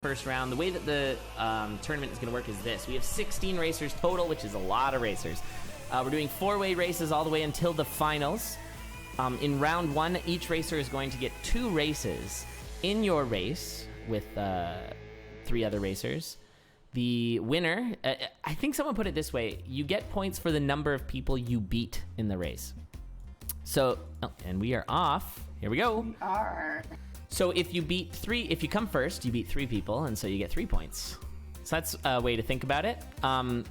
first round. The way that the tournament is going to work is this. We have 16 racers total, which is a lot of racers. We're doing 4-way races all the way until the finals. In round 1, each racer is going to get 2 races in your race with 3 other racers. The winner, I think someone put it this way, you get points for the number of people you beat in the race. So, and we are off. Here we go. We are. So if you come first, you beat 3 people, and so you get 3 points. So that's a way to think about it. And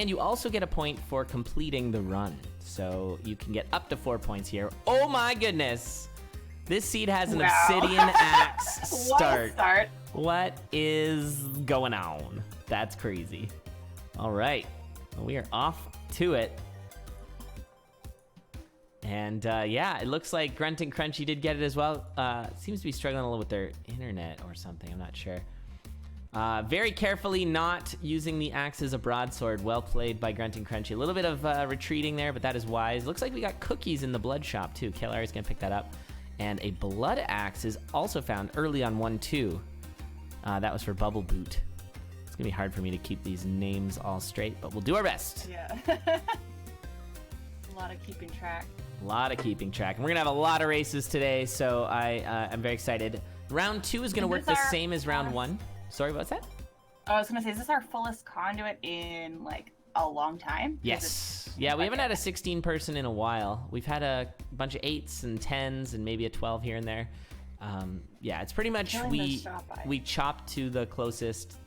you also get a point for completing the run. So you can get up to 4 points here. Oh my goodness! This seed has an obsidian axe start. What is going on? That's crazy. All right, well, we are off to it. And yeah, it looks like Gruntingcrunchy did get it as well. Seems to be struggling a little with their internet or something. I'm not sure. Very carefully not using the axe as a broadsword. Well played by Gruntingcrunchy. A little bit of retreating there, but that is wise. Looks like we got cookies in the blood shop too. Kailaria's gonna pick that up. And a blood axe is also found early on 1-2. That was for Bubbleboot. It's gonna be hard for me to keep these names all straight, but we'll do our best. Yeah. A lot of keeping track. A lot of keeping track. And we're gonna have a lot of races today, so I'm very excited. Round 2 is gonna work the same as round 1. Sorry, what's that? I was gonna say, is this our fullest conduit in like a long time? Yes. Yeah, we haven't had a 16 person in a while. We've had a bunch of 8s and 10s and maybe a 12 here and there. Yeah, it's pretty much we chop to the closest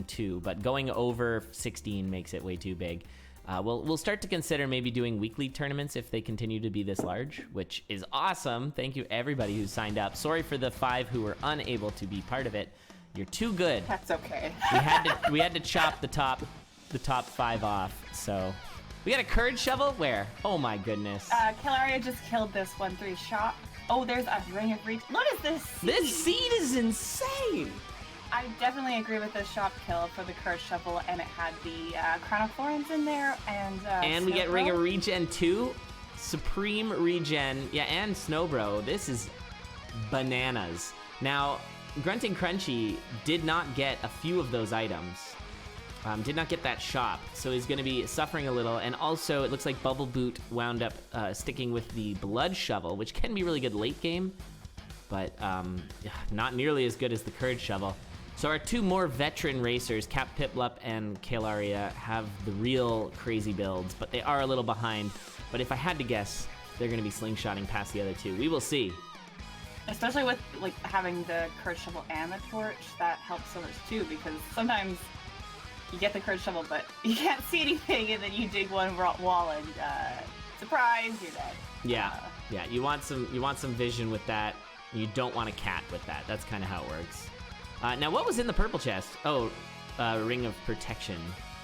2, but going over 16 makes it way too big. We'll start to consider maybe doing weekly tournaments if they continue to be this large, which is awesome. Thank you everybody who signed up. Sorry for the 5 who were unable to be part of it. You're too good. That's okay. we had to chop the top 5 off. So we got a courage shovel. Where? Oh my goodness. Kailaria just killed this 1-3 shot. Oh, there's a ring of reach. What is this seed? This seed is insane. I definitely agree with the shop kill for the courage shovel, and it had the crown of thorns in there, and we get ring of regen too. Supreme regen, yeah, and Snowbro. This is bananas. Now, Gruntingcrunchy did not get a few of those items. Did not get that shop, so he's going to be suffering a little. And also, it looks like Bubbleboot wound up sticking with the blood shovel, which can be really good late game, but not nearly as good as the courage shovel. So our 2 more veteran racers, Captpiplup and Kailaria, have the real crazy builds, but they are a little behind. But if I had to guess, they're going to be slingshotting past the other 2. We will see. Especially with like having the courage shovel and the torch, that helps so much too, because sometimes you get the courage shovel, but you can't see anything, and then you dig one wall, and surprise, you're dead. Yeah, yeah. You want some vision with that. You don't want a cat with that. That's kind of how it works. Now, what was in the purple chest? Oh, ring of protection.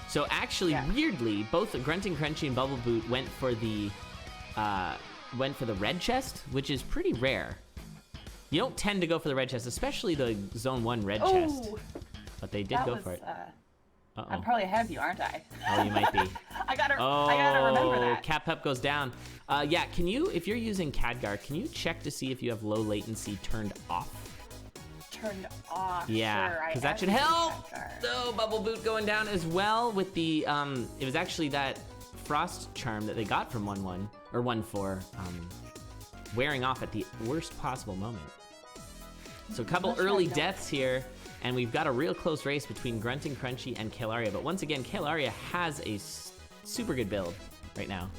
So actually, weirdly, both Gruntingcrunchy and Bubbleboot went for the red chest, which is pretty rare. You don't tend to go for the red chest, especially the Zone 1 red chest. But they did go for it. I'm probably ahead of you, aren't I? Oh, you might be. I gotta remember that. Captpiplup goes down. Yeah, can you, if you're using Khadgar, can you check to see if you have low latency turned off? Turned off. Yeah, because that should help. Oh, Bubbleboot going down as well with the it was actually that frost charm that they got from 1-1 or 1-4 wearing off at the worst possible moment. So a couple early deaths here, and we've got a real close race between Gruntingcrunchy and Kailaria. But once again, Kailaria has a super good build right now.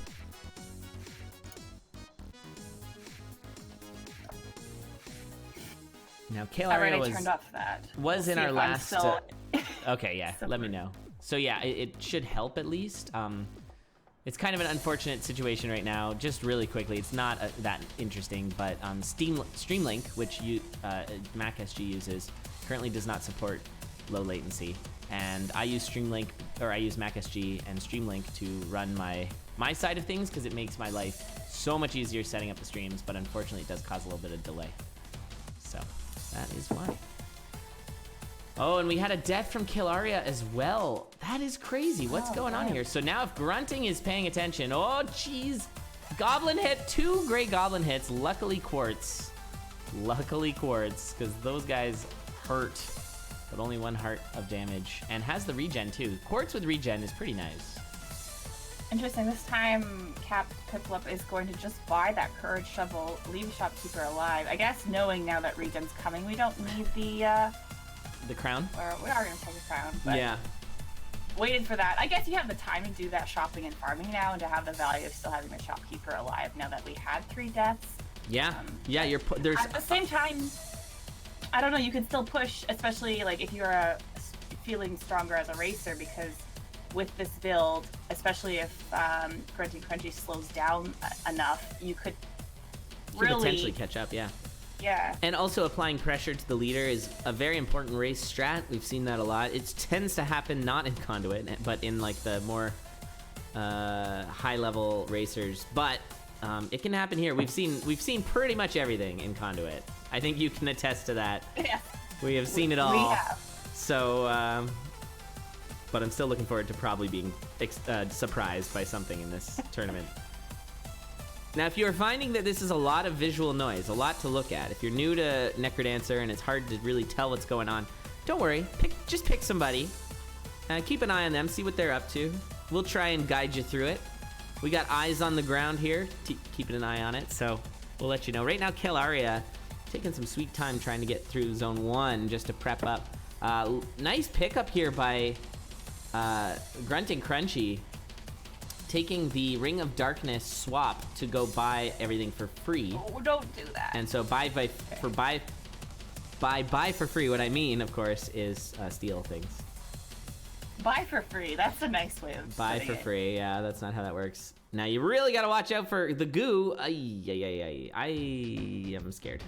Now, Kailaria turned off that. Was in our last... okay, yeah, let me know. So yeah, it should help at least. It's kind of an unfortunate situation right now. Just really quickly, it's not that interesting, but Streamlink, which MacSG uses, currently does not support low latency. And I use MacSG and Streamlink to run my side of things because it makes my life so much easier setting up the streams, but unfortunately it does cause a little bit of delay. So that is why. Oh, and we had a death from Kailaria as well. That is crazy. What's going on here? So now if Grunting is paying attention, oh, jeez. Goblin hit, 2 gray goblin hits, luckily quartz. Luckily quartz, because those guys hurt, but only 1 heart of damage. And has the regen too. Quartz with regen is pretty nice. Interesting. This time, Captpiplup is going to just buy that Courage Shovel, leave Shopkeeper alive. I guess knowing now that regen's coming, we don't need the crown? Or we are going to take a crown, but yeah. Waited for that. I guess you have the time to do that shopping and farming now, and to have the value of still having the Shopkeeper alive now that we had 3 deaths. Yeah, yeah. There's at the same time, I don't know. You can still push, especially like if you're feeling stronger as a racer, because with this build, especially if Gruntingcrunchy slows down enough, you could really potentially catch up. Yeah. Yeah. And also applying pressure to the leader is a very important race strat. We've seen that a lot. It tends to happen not in CoNDUIT, but in like the more high-level racers. But it can happen here. We've seen pretty much everything in CoNDUIT. I think you can attest to that. Yeah. We have seen it all. We have. So, but I'm still looking forward to probably being surprised by something in this tournament. Now, if you're finding that this is a lot of visual noise, a lot to look at, if you're new to Necrodancer and it's hard to really tell what's going on, don't worry. Just pick somebody. Keep an eye on them, see what they're up to. We'll try and guide you through it. We got eyes on the ground here, keeping an eye on it, so we'll let you know. Right now, Kailaria taking some sweet time trying to get through Zone 1 just to prep up. Nice pickup here by Gruntingcrunchy, taking the Ring of Darkness swap to go buy everything for free. Oh, don't do that. And so buy for free, what I mean, of course, is steal things. Buy for free. That's a nice way of buy for free. Yeah, that's not how that works. Now you really got to watch out for the goo. I am scared.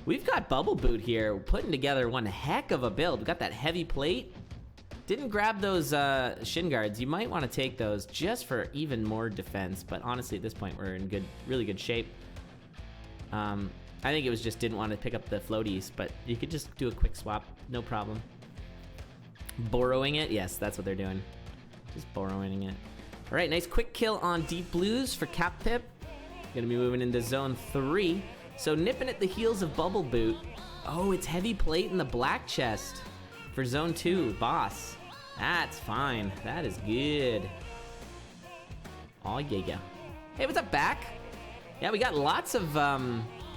We've got Bubbleboot here putting together one heck of a build. We got that heavy plate. Didn't grab those shin guards. You might want to take those just for even more defense, but honestly at this point we're in really good shape. I think it was just didn't want to pick up the floaties, but you could just do a quick swap, no problem. Borrowing it? Yes, that's what they're doing. Just borrowing it. All right, nice quick kill on Deep Blues for Captpip. Gonna be moving into Zone 3. So nipping at the heels of Bubbleboot. Oh, it's heavy plate in the black chest for Zone 2, boss. That's fine. That is good. Oh, yeah. Hey, what's up, Back? Yeah, we got lots of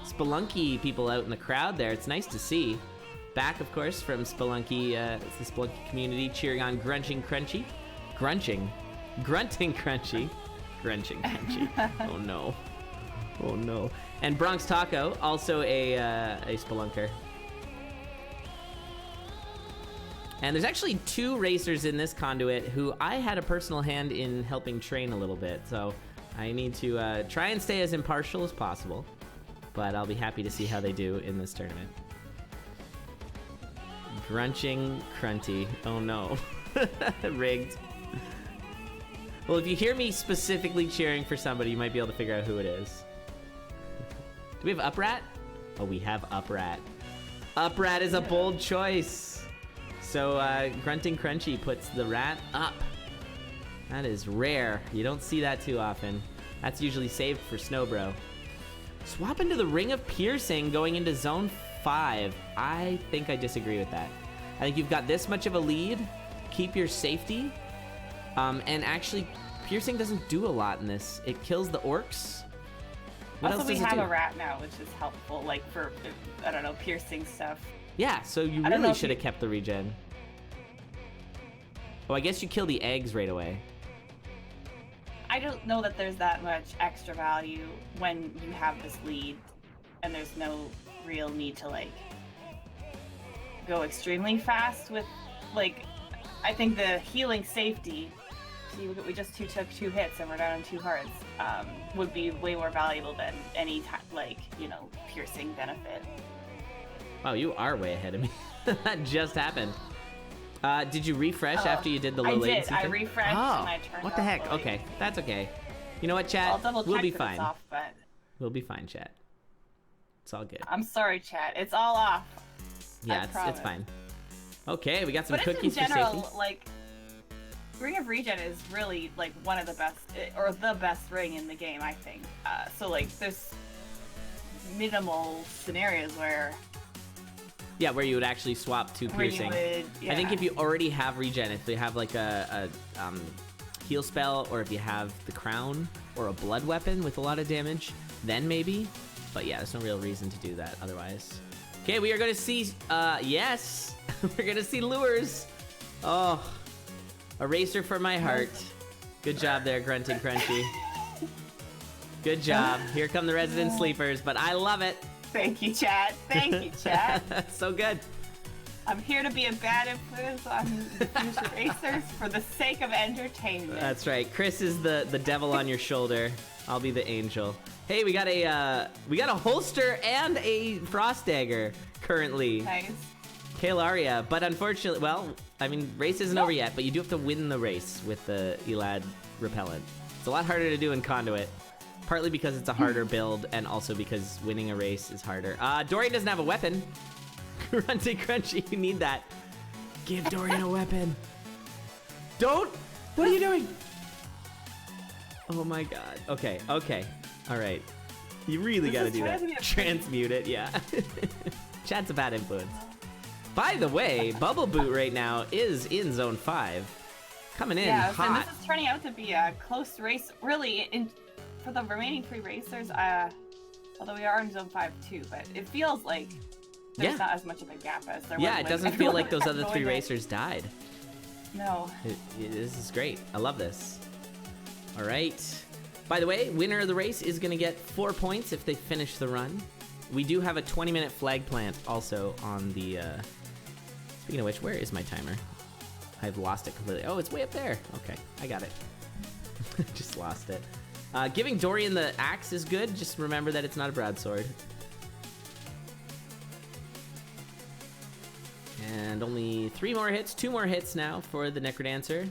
Spelunky people out in the crowd there. It's nice to see. Back, of course, from Spelunky, it's the Spelunky community cheering on Gruntingcrunchy. Gruntingcrunchy. Oh, no. Oh, no. And Bronx Taco, also a Spelunker. And there's actually 2 racers in this CoNDUIT who I had a personal hand in helping train a little bit, so I need to try and stay as impartial as possible, but I'll be happy to see how they do in this tournament. Gruntingcrunchy. Oh no. Rigged. Well, if you hear me specifically cheering for somebody, you might be able to figure out who it is. Do we have Uprat? Oh, we have Uprat. Uprat is a bold choice. So Gruntingcrunchy puts the rat up. That is rare. You don't see that too often. That's usually saved for Snowbro. Swap into the Ring of Piercing going into Zone 5. I think I disagree with that. I think you've got this much of a lead. Keep your safety. And actually, Piercing doesn't do a lot in this. It kills the orcs. What else does it do? We have a rat now, which is helpful, like for, I don't know, piercing stuff. Yeah, so you really should have kept the regen. Oh, I guess you kill the eggs right away. I don't know that there's that much extra value when you have this lead and there's no real need to like go extremely fast with like I think the healing safety, see we just took 2 hits and we're down on 2 hearts, would be way more valuable than any like, you know, piercing benefit. Wow, you are way ahead of me. That just happened. Did you refresh after you did the low latency thing? I refreshed and I turned what the off heck? Okay, that's okay. You know what, chat? I'll double check we'll be that fine. it's off, but... We'll be fine, chat. It's all good. I'm sorry, chat. It's all off. Yeah, it's fine. Okay, we got some cookies in general, for safety. Like, Ring of Regen is really like one of the best, or the best ring in the game, I think. So like, there's minimal scenarios where... Yeah, where you would actually swap to piercing. Yeah. I think if you already have regen, if you have like a heal spell, or if you have the crown or a blood weapon with a lot of damage, then maybe. But yeah, there's no real reason to do that otherwise. Okay, we are going to see, yes, we're going to see lures. Oh, a racer for my heart. Good job there, Gruntingcrunchy. Good job. Here come the resident sleepers, but I love it. Thank you, chat. Thank you, chat. So good. I'm here to be a bad influence on the future racers for the sake of entertainment. That's right. Chris is the devil on your shoulder. I'll be the angel. Hey, we got a holster and a frost dagger currently. Nice. Kailaria, but unfortunately, well, I mean, race isn't over yet, but you do have to win the race with the Elad repellent. It's a lot harder to do in CoNDUIT, partly because it's a harder build, and also because winning a race is harder. Dorian doesn't have a weapon. Gruntingcrunchy, you need that. Give Dorian a weapon. Don't! What are you doing? Oh my god. Okay, okay. All right. You really gotta do that. Transmute it, yeah. Chat's a bad influence. By the way, Bubbleboot right now is in Zone 5. Coming in hot. Yeah, so this is turning out to be a close race. Really, for the remaining 3 racers, although we are in Zone 5 too, but it feels like there's not as much of a gap as there was. Yeah, it doesn't feel like those other 3 racers died. No. This is great. I love this. All right. By the way, winner of the race is going to get 4 points if they finish the run. We do have a 20-minute flag plant also on the... Speaking of which, where is my timer? I've lost it completely. Oh, it's way up there. Okay, I got it. Just lost it. Giving Dorian the axe is good. Just remember that it's not a broadsword. And only 3 more hits, 2 more hits now for the Necrodancer.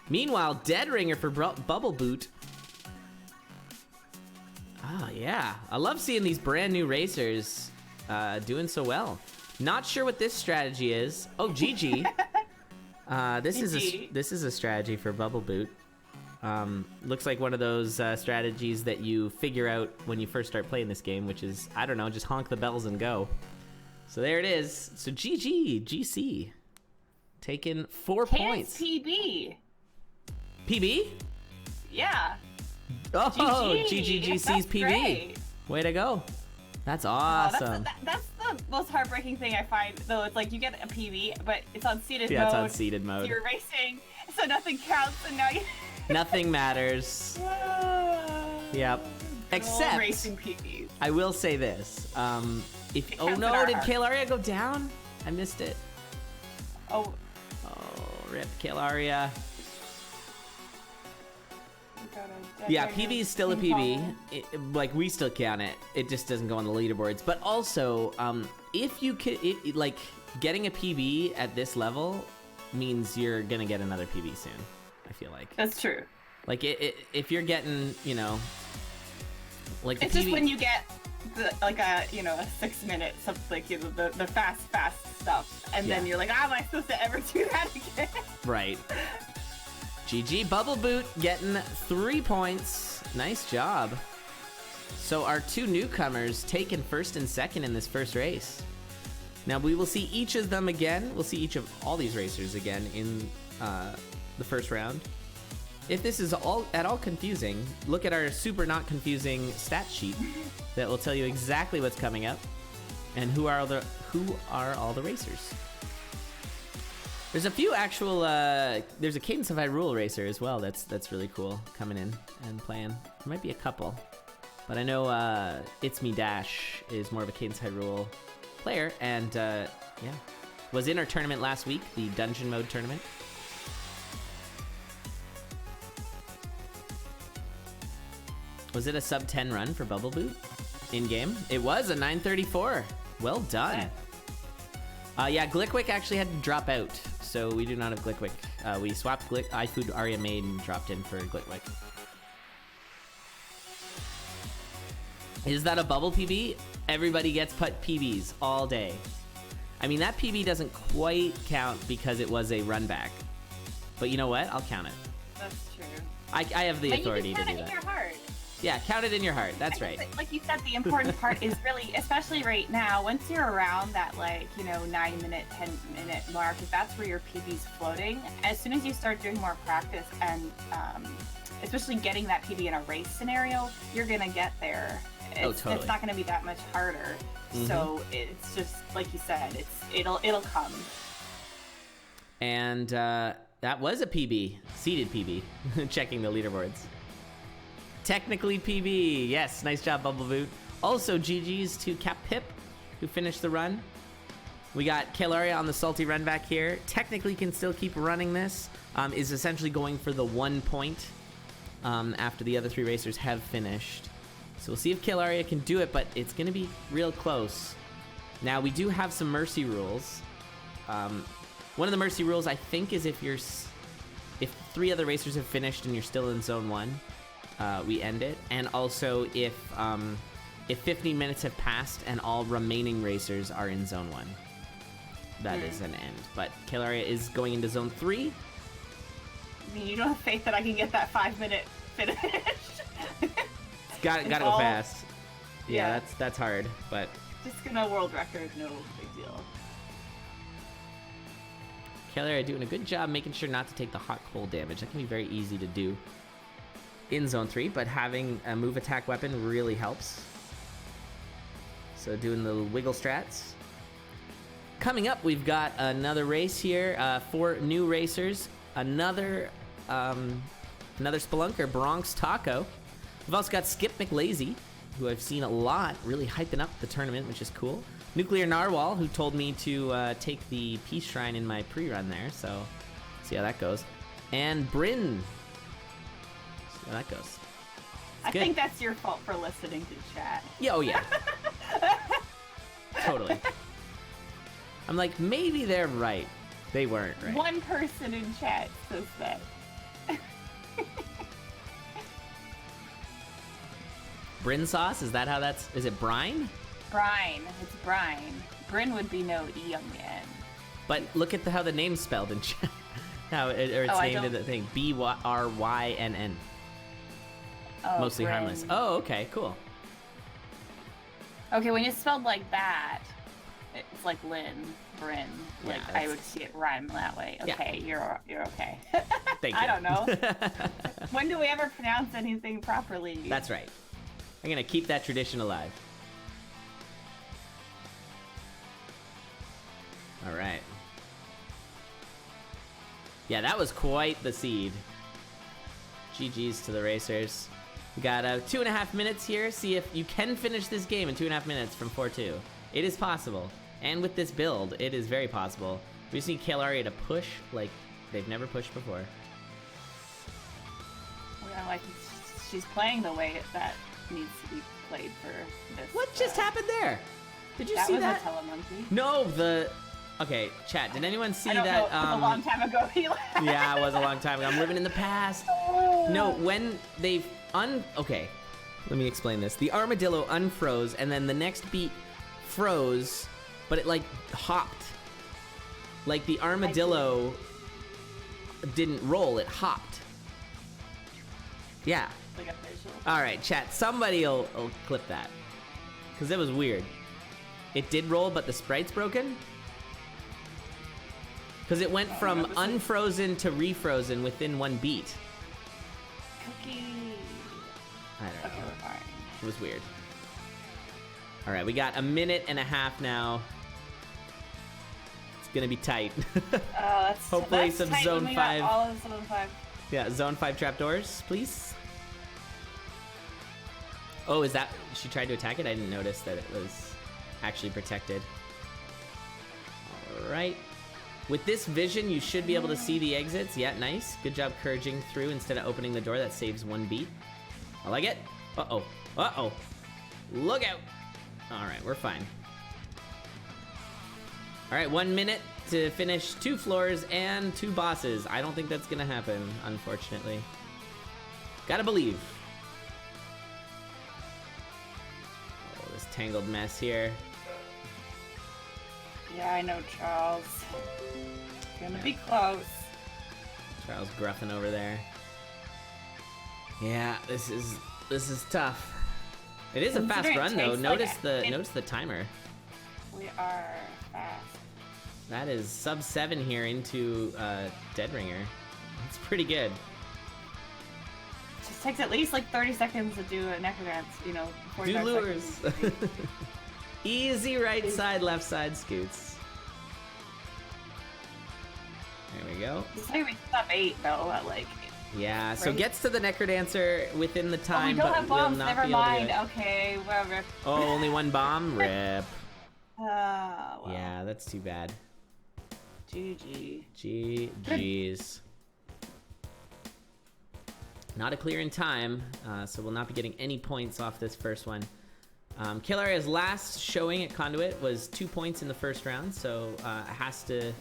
Meanwhile, Dead Ringer for Bubbleboot. Ah, yeah. I love seeing these brand new racers doing so well. Not sure what this strategy is. Oh, GG. This is a strategy for Bubbleboot. Looks like one of those strategies that you figure out when you first start playing this game, which is, I don't know, just honk the bells and go. So there it is. So GC. Taking 4 points. PB. PB? Yeah. Oh, GGGC's PB. Great. Way to go. That's awesome. That's the most heartbreaking thing I find, though. It's like you get a PB, but it's on seeded mode. Yeah, it's on seeded mode. You're racing, so nothing counts, and now you... Nothing matters. Yep. Except, racing PBs. I will say this. Oh no, did Kailaria go down? I missed it. Oh, rip Kailaria. Yeah, PB is still a PB. Like, we still count it. It just doesn't go on the leaderboards. But also, if you could, like, getting a PB at this level means you're gonna get another PB soon. I feel like that's true. Like, if you're getting, you know, like it's just when you get a 6 minute something, like, you know, the fast stuff, and then you're like, how am I supposed to ever do that again? Right. GG, Bubbleboot getting 3 points. Nice job. So our 2 newcomers taking first and second in this first race. Now we will see each of them again. We'll see each of all these racers again in the first round. If this is at all confusing, look at our super not confusing stat sheet that will tell you exactly what's coming up and who are all the racers. There's a few actual, there's a Cadence of Hyrule racer as well that's really cool coming in and playing. There might be a couple, but I know It's Me Dash is more of a Cadence Hyrule player, and was in our tournament last week, the Dungeon Mode tournament. Was it a sub 10 run for Bubbleboot in-game? It was a 9:34. Well done. Yeah, Glickwick actually had to drop out, so we do not have Glickwick. We swapped iFood Arya Maid and dropped in for Glickwick. Is that a bubble PB? Everybody gets put PBs all day. I mean, that PB doesn't quite count because it was a run back. But you know what? I'll count it. That's true. I have the authority to do that. You can count it in your heart. Yeah, count it in your heart. That's right. Like you said, the important part is really, especially right now, once you're around that, like, you know, 9-minute, 10-minute mark, if that's where your PB's floating, as soon as you start doing more practice and especially getting that PB in a race scenario, you're going to get there. Totally. It's not going to be that much harder. So it's just, like you said, it'll come. And that was a PB, seeded PB, checking the leaderboards. Technically PB, yes, nice job, Bubbleboot. Also, GG's to Captpiplup, who finished the run. We got Kailaria on the salty run back here. Technically can still keep running this, is essentially going for the 1 point after the other 3 racers have finished. So we'll see if Kailaria can do it, but it's gonna be real close. Now, we do have some mercy rules. One of the mercy rules, I think, is if 3 other racers have finished and you're still in zone 1, we end it. And also if 15 minutes have passed and all remaining racers are in zone 1, that is an end. But Kailaria is going into zone 3. I mean, you don't have faith that I can get that 5-minute finish. Gotta go fast. Yeah, that's hard, but just gonna world record, no big deal. Kailaria doing a good job making sure not to take the hot cold damage. That can be very easy to do in zone 3, but having a move attack weapon really helps. So doing the wiggle strats. Coming up, we've got another race here. 4 new racers. Another Spelunker, Bronx Taco. We've also got Skip McLazy, who I've seen a lot, really hyping up the tournament, which is cool. Nuclear Narwhal, who told me to take the Peace Shrine in my pre-run there, so see how that goes. And Bryn. See how that goes. I think that's your fault for listening to chat. Yeah, oh yeah. Totally. I'm like, maybe they're right. They weren't right. One person in chat says that. Bryn sauce? Is that how is it brine? Brine. It's brine. Bryn would be no E on the end. But look at how the name's spelled in chat. Or it's named in the thing. B-R-Y-N-N. Oh, mostly Bryn. harmless. Oh, okay, cool. Okay, when it's spelled like that, it's like Lynn, Bryn. Like Yeah, I would see it rhyme that way. Okay, Yeah. you're okay. Thank you. I don't know. When do we ever pronounce anything properly? That's right. I'm gonna keep that tradition alive. All right. Yeah, that was quite the seed. GG's to the racers. We got 2.5 minutes here. See if you can finish this game in 2.5 minutes from 4-2. It is possible. And with this build, it is very possible. We just need Kailaria to push like they've never pushed before. Yeah, like she's playing the way that needs to be played for this. What just happened there? Did you see that? That was a telemonkey. No, okay, chat, did anyone see that? Know, it was a long time ago. Yeah, it was a long time ago. I'm living in the past. No, when they okay, let me explain this. The armadillo unfroze, and then the next beat froze, but it like hopped. Like the armadillo didn't roll, it hopped. Yeah. Like a visual. All right, chat, somebody will clip that. Because it was weird. It did roll, but the sprite's broken? Because it went from unfrozen to refrozen within 1 beat. Cookie. I don't know. Okay, we're fine. It was weird. All right, we got 1.5 minutes now. It's gonna be tight. That's hopefully that's some tight zone when we 5. got all of zone 5. Yeah, zone 5 trapdoors, please. Oh, is that? She tried to attack it? I didn't notice that it was actually protected. All right. With this vision, you should be able to see the exits. Yeah, nice. Good job couraging through instead of opening the door. That saves 1 beat. I like it. Uh-oh. Uh-oh. Look out. All right, we're fine. All right, 1 minute to finish 2 floors and 2 bosses. I don't think that's going to happen, unfortunately. Gotta believe. Oh, this tangled mess here. Yeah, I know, Charles. Gonna be close. Charles gruffing over there. Yeah, this is This is tough. It is a fast Considering it run though. takes, Notice the timer. We are fast. That is sub 7 here into Dead Ringer. That's pretty good. It just takes at least like 30 seconds to do a necrodance, you know. Do lures. Easy right side, left side scoots. There we go. It's like we sub 8 though, at like. Yeah, so right? gets to the necrodancer within the time, we don't but have bombs. will not Never be able to mind. do it. Okay, whatever. Oh, only one bomb? Rip. Well. Yeah, that's too bad. GG. GG's. Not a clear in time, so we'll not be getting any points off this first one. Kailaria's last showing at CoNDUIT was 2 points in the first round, so has to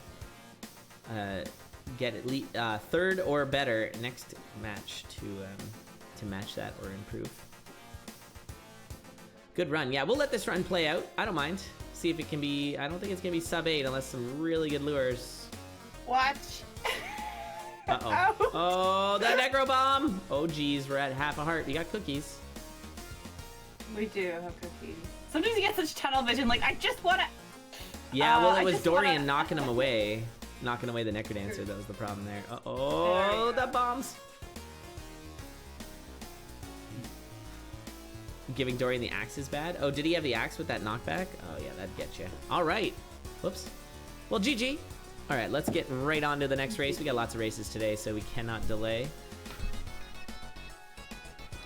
get at least third or better next match to match that or improve. Good run. Yeah, we'll let this run play out. I don't mind. See if it can be. I don't think it's gonna be sub 8 unless some really good lures. Watch. Uh-oh. Oh, that necro bomb. Oh, geez, we're at half a heart. You got cookies. We do have cookies. Sometimes you get such tunnel vision, like, I just wanna... Yeah, well, it was Dorian knocking him away. Knocking away the necrodancer. That was the problem there. Uh-oh, the bombs. Giving Dorian the axe is bad. Oh, did he have the axe with that knockback? Oh, yeah, that'd get you. All right. Whoops. Well, GG. All right, let's get right on to the next race. We got lots of races today, so we cannot delay.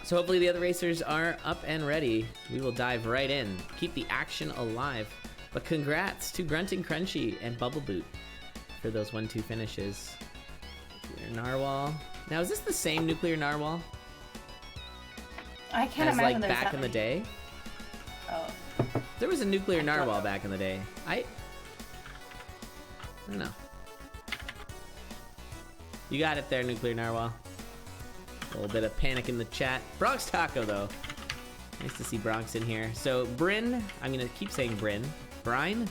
So hopefully the other racers are up and ready. We will dive right in. Keep the action alive. But congrats to Gruntingcrunchy and Bubbleboot for those 1-2 finishes. Nuclear Narwhal. Now, is this the same Nuclear Narwhal? I can't as imagine like back in the day? Oh. There was a Nuclear Narwhal back in the day. I don't know. You got it there, Nuclear Narwhal. A little bit of panic in the chat. Bronx Taco, though. Nice to see Bronx in here. So, Bryn, I'm going to keep saying Bryn. Brine? I